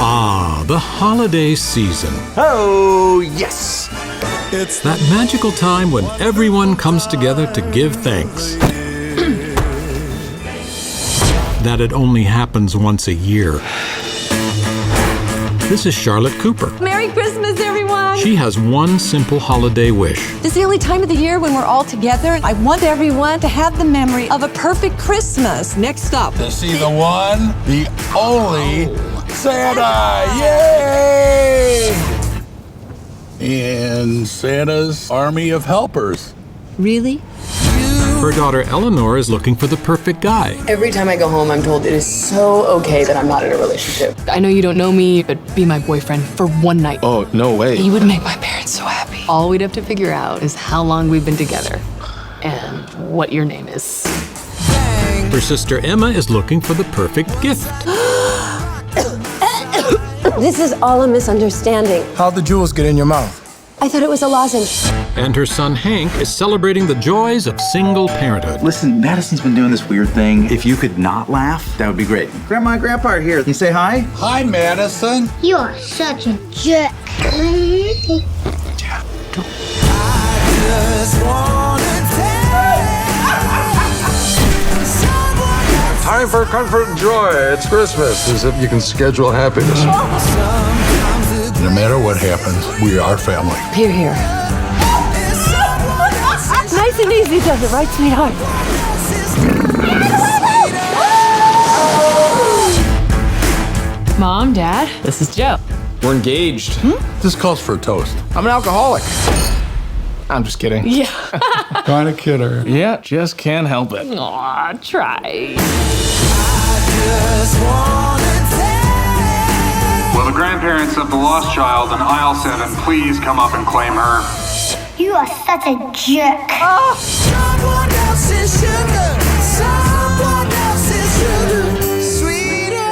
Ah, the holiday season. Oh, yes! That magical time when everyone comes together to give thanks. That it only happens once a year. This is Charlotte Cooper. Merry Christmas, everyone! She has one simple holiday wish. This is the only time of the year when we're all together. I want everyone to have the memory of a perfect Christmas. Next up. To see the one, the only Santa! Yay! And Santa's army of helpers. Really? Her daughter Eleanor is looking for the perfect guy. Every time I go home, I'm told it is so okay that I'm not in a relationship. I know you don't know me, but be my boyfriend for one night. Oh, no way. You would make my parents so happy. All we'd have to figure out is how long we've been together and what your name is. Her sister Emma is looking for the perfect gift. This is all a misunderstanding. How'd the jewels get in your mouth? I thought it was a lozenge. And her son Hank is celebrating the joys of single parenthood. Listen, Madison's been doing this weird thing. If you could not laugh, that would be great. Grandma and Grandpa are here. Can you say hi? Hi, Madison. You are such a jerk. Time for comfort and joy. It's Christmas, as if you can schedule happiness. No matter what happens, we are family. Here, here. Nice and easy does it, right, sweetheart? Mom, Dad, this is Joe. We're engaged. This calls for a toast. I'm an alcoholic. I'm just kidding. Yeah. Kind of kidder. Yeah, just can't help it. Aw, try. Will the grandparents of the lost child in aisle 7 please come up and claim her? You are such a jerk. Someone else's sugar. Someone else's sugar. Sweeter.